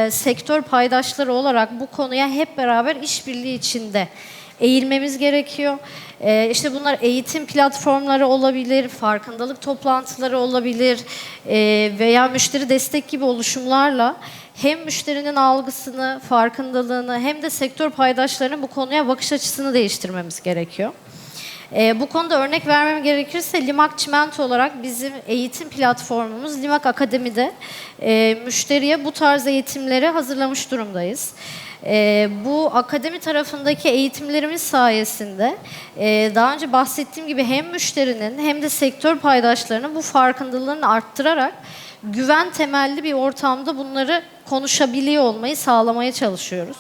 sektör paydaşları olarak bu konuya hep beraber işbirliği içinde eğilmemiz gerekiyor. İşte bunlar eğitim platformları olabilir, farkındalık toplantıları olabilir veya müşteri destek gibi oluşumlarla hem müşterinin algısını, farkındalığını hem de sektör paydaşlarının bu konuya bakış açısını değiştirmemiz gerekiyor. Bu konuda örnek vermem gerekirse Limak Çimento olarak bizim eğitim platformumuz Limak Akademi'de müşteriye bu tarz eğitimleri hazırlamış durumdayız. Bu akademi tarafındaki eğitimlerimiz sayesinde daha önce bahsettiğim gibi hem müşterinin hem de sektör paydaşlarının bu farkındalığını arttırarak güven temelli bir ortamda bunları konuşabiliyor olmayı sağlamaya çalışıyoruz.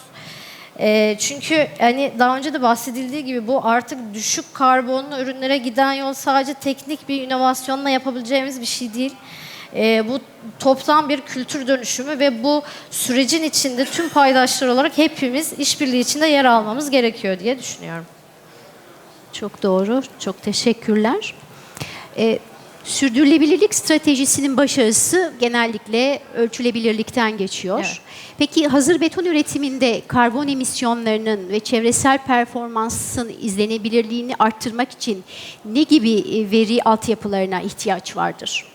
Çünkü hani daha önce de bahsedildiği gibi bu artık düşük karbonlu ürünlere giden yol sadece teknik bir inovasyonla yapabileceğimiz bir şey değil. Bu toplam bir kültür dönüşümü ve bu sürecin içinde tüm paydaşlar olarak hepimiz işbirliği içinde yer almamız gerekiyor diye düşünüyorum. Çok doğru, çok teşekkürler. Sürdürülebilirlik stratejisinin başarısı genellikle ölçülebilirlikten geçiyor. Evet. Peki hazır beton üretiminde karbon emisyonlarının ve çevresel performansın izlenebilirliğini arttırmak için ne gibi veri altyapılarına ihtiyaç vardır?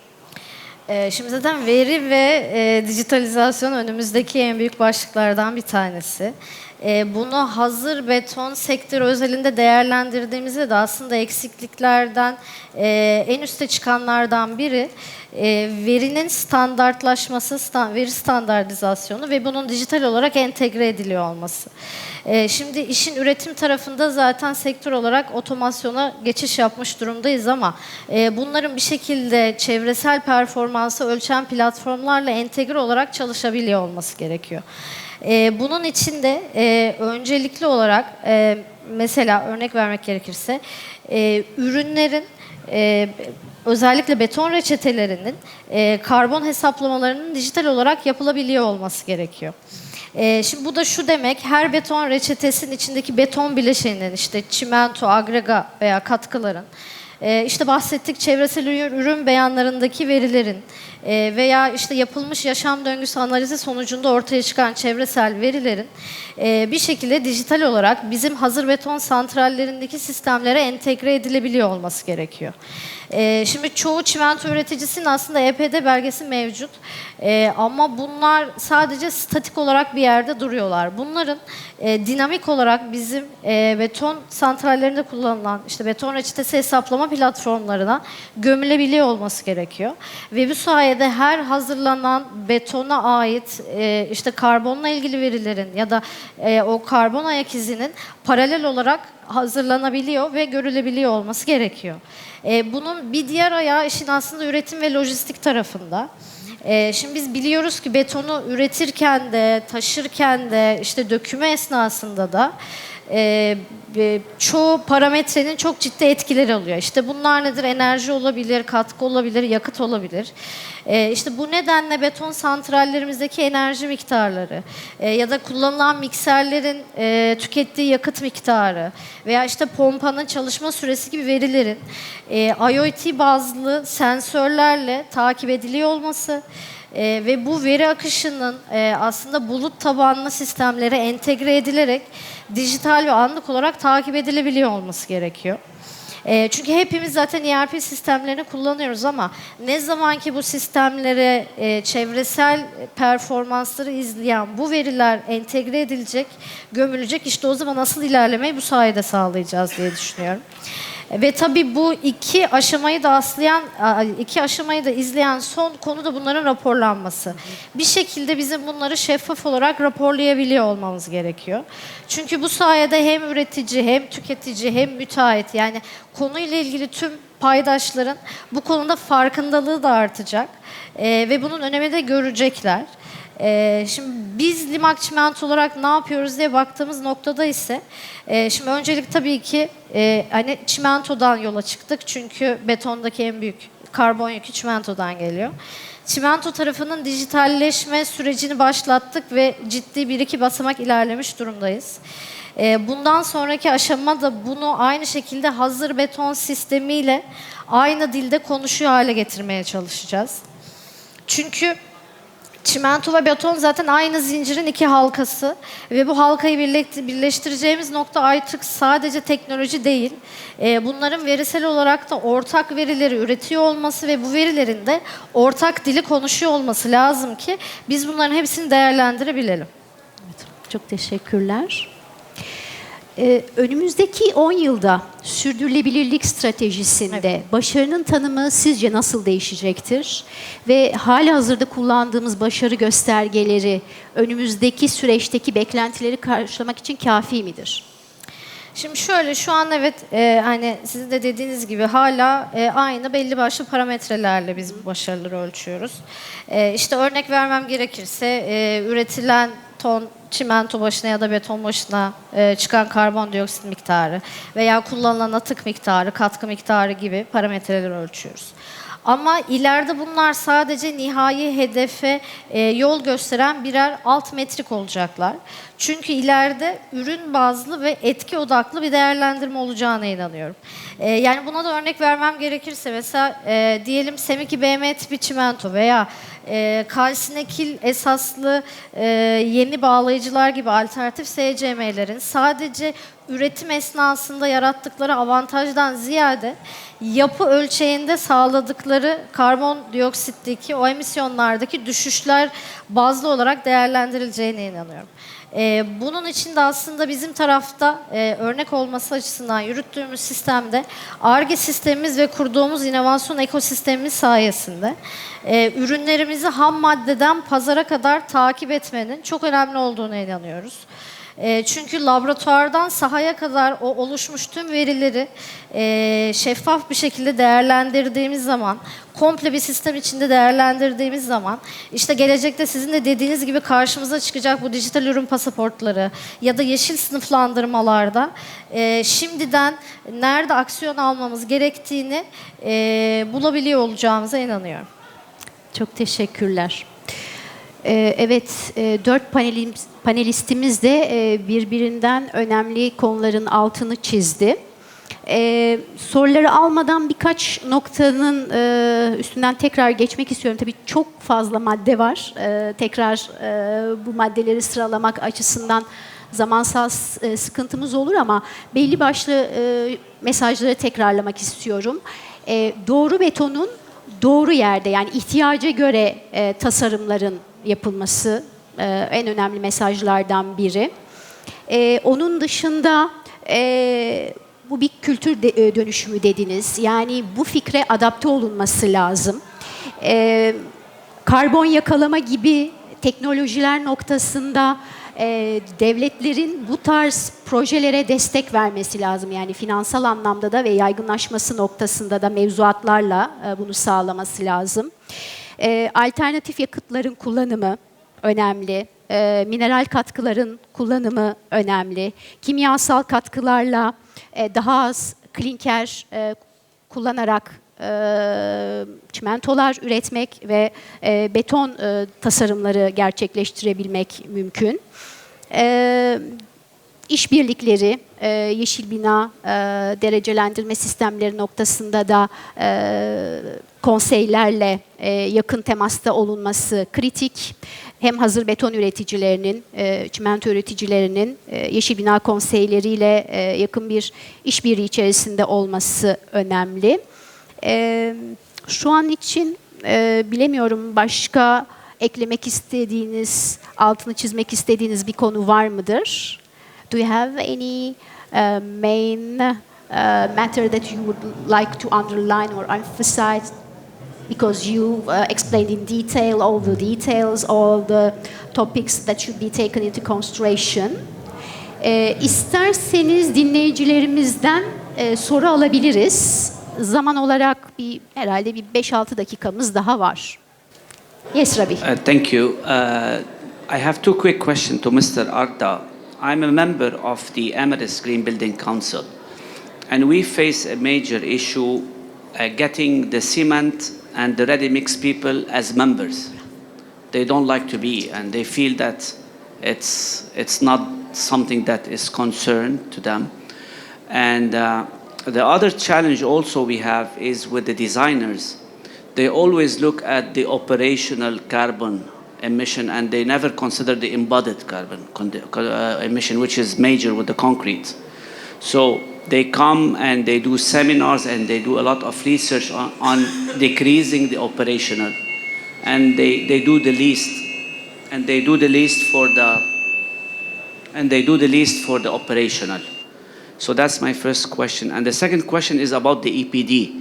Şimdi zaten veri ve dijitalizasyon önümüzdeki en büyük başlıklardan bir tanesi. Bunu hazır beton sektörü özelinde değerlendirdiğimizde de aslında eksikliklerden en üste çıkanlardan biri verinin standartlaşması, veri standartizasyonu ve bunun dijital olarak entegre ediliyor olması. Şimdi işin üretim tarafında zaten sektör olarak otomasyona geçiş yapmış durumdayız ama bunların bir şekilde çevresel performansı ölçen platformlarla entegre olarak çalışabiliyor olması gerekiyor. Bunun için de öncelikli olarak mesela örnek vermek gerekirse ürünlerin özellikle beton reçetelerinin karbon hesaplamalarının dijital olarak yapılabiliyor olması gerekiyor. Şimdi bu da şu demek, her beton reçetesinin içindeki beton bileşeninin işte çimento, agrega veya katkıların işte bahsettik çevresel ürün beyanlarındaki verilerin veya işte yapılmış yaşam döngüsü analizi sonucunda ortaya çıkan çevresel verilerin bir şekilde dijital olarak bizim hazır beton santrallerindeki sistemlere entegre edilebiliyor olması gerekiyor. Şimdi çoğu çimento üreticisinin aslında EPD belgesi mevcut. Ama bunlar sadece statik olarak bir yerde duruyorlar. Bunların dinamik olarak bizim beton santrallerinde kullanılan işte beton reçetesi hesaplama platformlarına gömülebiliyor olması gerekiyor. Ve bu sayede her hazırlanan betona ait işte karbonla ilgili verilerin ya da o karbon ayak izinin paralel olarak hazırlanabiliyor ve görülebiliyor olması gerekiyor. Bunun bir diğer ayağı işin aslında üretim ve lojistik tarafında. Şimdi biz biliyoruz ki betonu üretirken de, taşırken de, işte dökümü esnasında da çoğu parametrenin çok ciddi etkileri oluyor. İşte bunlar nedir? Enerji olabilir, katkı olabilir, yakıt olabilir. İşte bu nedenle beton santrallerimizdeki enerji miktarları ya da kullanılan mikserlerin tükettiği yakıt miktarı veya işte pompanın çalışma süresi gibi verilerin IoT bazlı sensörlerle takip ediliyor olması ve bu veri akışının aslında bulut tabanlı sistemlere entegre edilerek dijital ve anlık olarak takip edilebiliyor olması gerekiyor. Çünkü hepimiz zaten ERP sistemlerini kullanıyoruz ama ne zaman ki bu sistemlere çevresel performansları izleyen bu veriler entegre edilecek, gömülecek, işte o zaman asıl ilerlemeyi bu sayede sağlayacağız diye düşünüyorum. Ve tabii bu iki aşamayı da izleyen son konu da bunların raporlanması. Bir şekilde bizim bunları şeffaf olarak raporlayabiliyor olmamız gerekiyor. Çünkü bu sayede hem üretici, hem tüketici, hem müteahhit, yani konuyla ilgili tüm paydaşların bu konuda farkındalığı da artacak ve bunun önemini de görecekler. Şimdi biz Limak Çimento olarak ne yapıyoruz diye baktığımız noktada ise şimdi öncelik tabii ki hani çimentodan yola çıktık çünkü betondaki en büyük karbon yükü çimentodan geliyor. Çimento tarafının dijitalleşme sürecini başlattık ve ciddi bir iki basamak ilerlemiş durumdayız. Bundan sonraki aşamada bunu aynı şekilde hazır beton sistemiyle aynı dilde konuşuyor hale getirmeye çalışacağız. Çünkü çimento ve beton zaten aynı zincirin iki halkası ve bu halkayı birleştireceğimiz nokta artık sadece teknoloji değil. Bunların verisel olarak da ortak verileri üretiyor olması ve bu verilerin de ortak dili konuşuyor olması lazım ki biz bunların hepsini değerlendirebilelim. Evet, çok teşekkürler. Önümüzdeki 10 yılda sürdürülebilirlik stratejisinde başarının tanımı sizce nasıl değişecektir? Ve halihazırda kullandığımız başarı göstergeleri önümüzdeki süreçteki beklentileri karşılamak için kafi midir? Şimdi şöyle, şu an evet hani sizin de dediğiniz gibi hala aynı belli başlı parametrelerle biz bu başarıları ölçüyoruz. İşte örnek vermem gerekirse üretilen ton çimento başına ya da beton başına çıkan karbondioksit miktarı veya kullanılan atık miktarı, katkı miktarı gibi parametreleri ölçüyoruz. Ama ileride bunlar sadece nihai hedefe yol gösteren birer alt metrik olacaklar. Çünkü ileride ürün bazlı ve etki odaklı bir değerlendirme olacağına inanıyorum. Yani buna da örnek vermem gerekirse mesela diyelim SEM2 BM tipi çimento veya kalsinekil esaslı yeni bağlayıcılar gibi alternatif SCM'lerin sadece üretim esnasında yarattıkları avantajdan ziyade yapı ölçeğinde sağladıkları karbondioksitteki o emisyonlardaki düşüşler bazlı olarak değerlendirileceğine inanıyorum. Bunun için de aslında bizim tarafta örnek olması açısından yürüttüğümüz sistemde Ar-Ge sistemimiz ve kurduğumuz inovasyon ekosistemimiz sayesinde ürünlerimizi ham maddeden pazara kadar takip etmenin çok önemli olduğuna inanıyoruz. Çünkü laboratuvardan sahaya kadar o oluşmuş tüm verileri şeffaf bir şekilde değerlendirdiğimiz zaman, komple bir sistem içinde değerlendirdiğimiz zaman, işte gelecekte sizin de dediğiniz gibi karşımıza çıkacak bu dijital ürün pasaportları ya da yeşil sınıflandırmalarda şimdiden nerede aksiyon almamız gerektiğini bulabiliyor olacağımıza inanıyorum. Çok teşekkürler. Evet, 4 panelistimiz de birbirinden önemli konuların altını çizdi. Soruları almadan birkaç noktanın üstünden tekrar geçmek istiyorum. Tabii çok fazla madde var. Tekrar bu maddeleri sıralamak açısından zamansal sıkıntımız olur ama belli başlı mesajları tekrarlamak istiyorum. Doğru betonun doğru yerde, yani ihtiyaca göre tasarımların yapılması en önemli mesajlardan biri. Onun dışında bu bir kültür dönüşümü dediniz. Yani bu fikre adapte olunması lazım. Karbon yakalama gibi teknolojiler noktasında devletlerin bu tarz projelere destek vermesi lazım. Yani finansal anlamda da ve yaygınlaşması noktasında da mevzuatlarla bunu sağlaması lazım. Alternatif yakıtların kullanımı önemli. Mineral katkıların kullanımı önemli. Kimyasal katkılarla daha az klinker kullanarak çimentolar üretmek ve beton tasarımları gerçekleştirebilmek mümkün. İşbirlikleri, yeşil bina derecelendirme sistemleri noktasında da konseylerle yakın temasta olunması kritik. Hem hazır beton üreticilerinin, çimento üreticilerinin yeşil bina konseyleriyle yakın bir işbirliği içerisinde olması önemli. Şu an için bilemiyorum, başka eklemek istediğiniz, altını çizmek istediğiniz bir konu var mıdır? Do you have any main matter that you would like to underline or emphasize? Because you explained in detail all the details, all the topics that should be taken into consideration. İsterseniz dinleyicilerimizden soru alabiliriz. Zaman olarak herhalde bir 5-6 dakikamız daha var. Yes, Rabi. Thank you. I have two quick questions to Mr. Arda. I'm a member of the Emirates Green Building Council, and we face a major issue getting the cement and the ready-mix people as members. They don't like to be, and they feel that it's not something that is concern to them. And the other challenge also we have is with the designers. They always look at the operational carbon emission, and they never consider the embodied carbon emission, which is major with the concrete. So they come and they do seminars and they do a lot of research on decreasing the operational, and they do the least, and they do the least for the operational. So that's my first question. And the second question is about the EPD.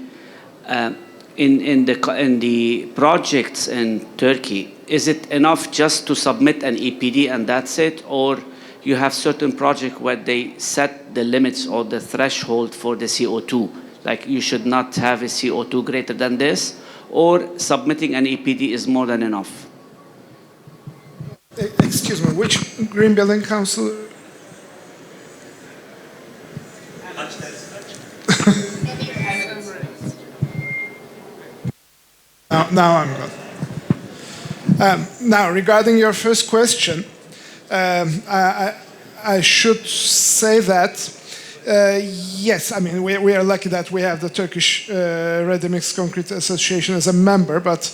In the projects in Turkey, is it enough just to submit an EPD and that's it, or you have certain projects where they set the limits or the threshold for the CO2, like you should not have a CO2 greater than this, or submitting an EPD is more than enough? Excuse me, which Green Building Council? Now I'm good. Now, regarding your first question, I should say that, yes, I mean, we are lucky that we have the Turkish Ready-Mix Concrete Association as a member, but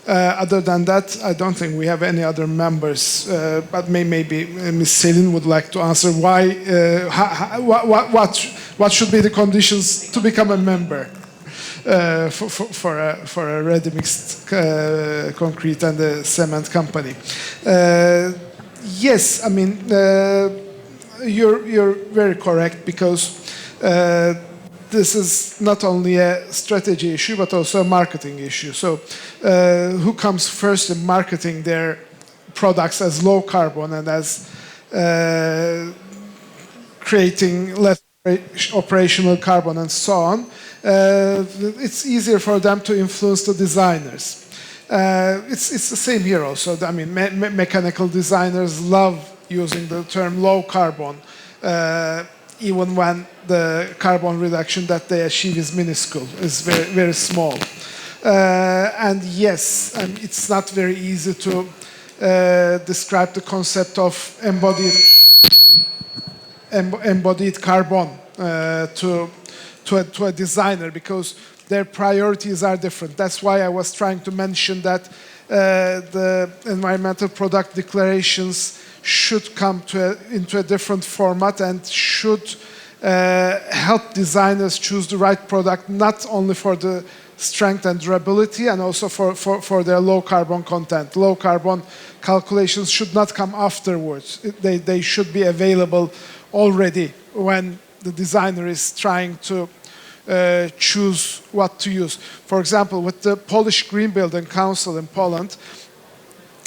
other than that, I don't think we have any other members. But maybe Ms. Selin would like to answer why, what should be the conditions to become a member for a ready-mixed concrete and a cement company. Yes, I mean, you're very correct, because this is not only a strategy issue but also a marketing issue. So who comes first in marketing their products as low carbon and as creating less operational carbon and so on, it's easier for them to influence the designers. It's the same here also. I mean, mechanical designers love using the term low carbon, even when the carbon reduction that they achieve is minuscule, is very, very small. And yes, it's not very easy to describe the concept of embodied carbon to to a designer because their priorities are different. That's why I was trying to mention that the environmental product declarations should come into a different format and should help designers choose the right product, not only for the strength and durability, and also for their low carbon content. Low carbon calculations should not come afterwards. They should be available already when the designer is trying to choose what to use. For example, with the Polish Green Building Council in Poland,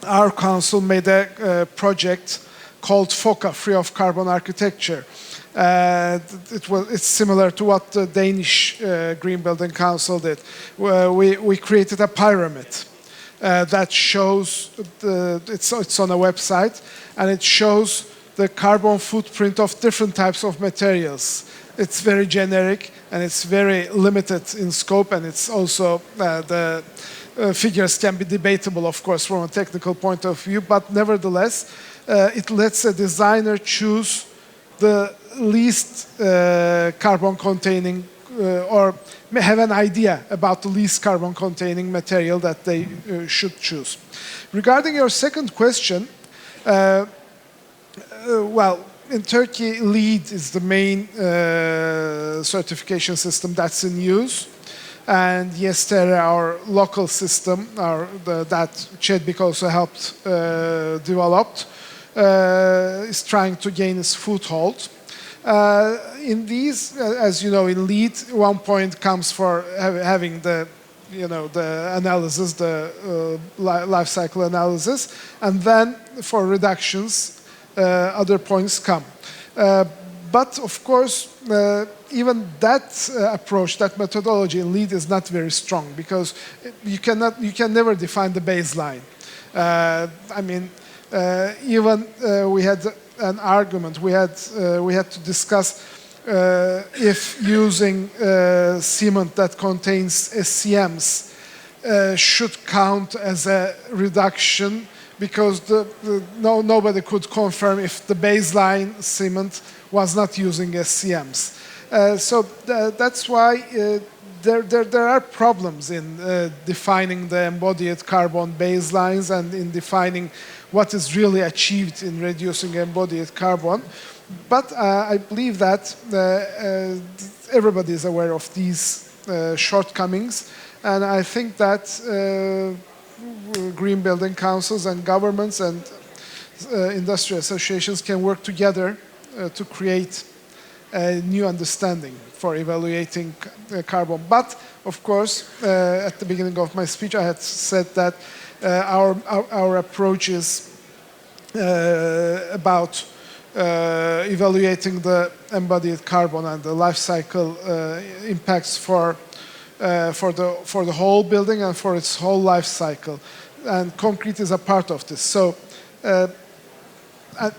our council made a project called FOCA, Free of Carbon Architecture. It's similar to what the Danish Green Building Council did. We created a pyramid that shows, it's on a website, and it shows the carbon footprint of different types of materials. It's very generic and it's very limited in scope, and it's also the figures can be debatable, of course, from a technical point of view, but nevertheless, it lets a designer choose the least carbon-containing or have an idea about the least carbon-containing material that they should choose. Regarding your second question, well, in Turkey, LEED is the main certification system that's in use. And yesterday, our local system, that ÇEDBİK also helped develop, is trying to gain its foothold. In these, as you know, in LEED, 1 point comes for having the analysis, the life cycle analysis, and then for reductions, other points come. But of course, even that approach, that methodology in LEED is not very strong because you can never define the baseline. I mean, even we had an argument. We had to discuss if using cement that contains SCMs should count as a reduction, because nobody could confirm if the baseline cement was not using SCMs. So that's why there are problems in defining the embodied carbon baselines and in defining what is really achieved in reducing embodied carbon. But I believe that everybody is aware of these shortcomings, and I think that green building councils and governments and industry associations can work together to create a new understanding for evaluating carbon. But of course, at the beginning of my speech, I had said that our approach is about evaluating the embodied carbon and the life cycle impacts for the whole building and for its whole life cycle. And concrete is a part of this. So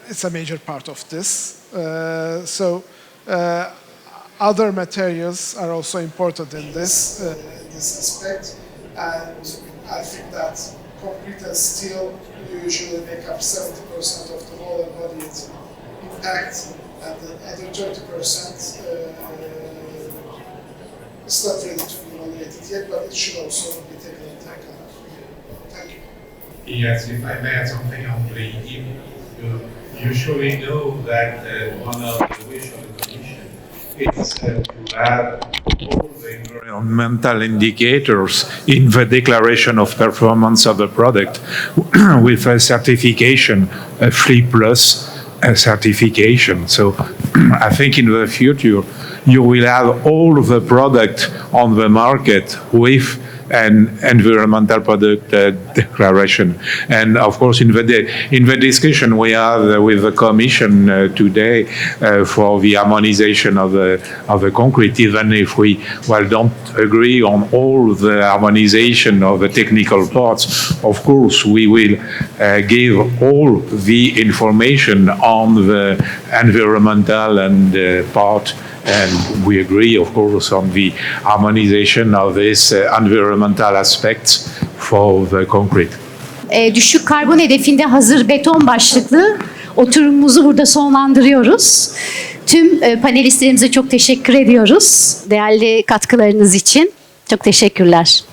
it's a major part of this. Other materials are also important in this aspect. And I think that concrete and steel usually make up 70% of the whole embodied impact, and the other 30% is not ready to be evaluated yet, but it should also be taken into account. Thank you. Yes, if I may add something on LEED, you surely know that one of the wishes of the Commission is to have all the environmental indicators in the declaration of performance of the product with a certification, a 3+ certification. So I think in the future you will have all the product on the market with an environmental product declaration. And of course, in the discussion we have with the Commission today for the harmonization of the concrete, even if we don't agree on all the harmonization of the technical parts, of course we will give all the information on the environmental and part. And we agree, of course, on the harmonization of these environmental aspects for the concrete. Düşük karbon hedefinde hazır beton başlıklı oturumumuzu burada sonlandırıyoruz. Tüm panelistlerimize çok teşekkür ediyoruz. Değerli katkılarınız için. Çok teşekkürler.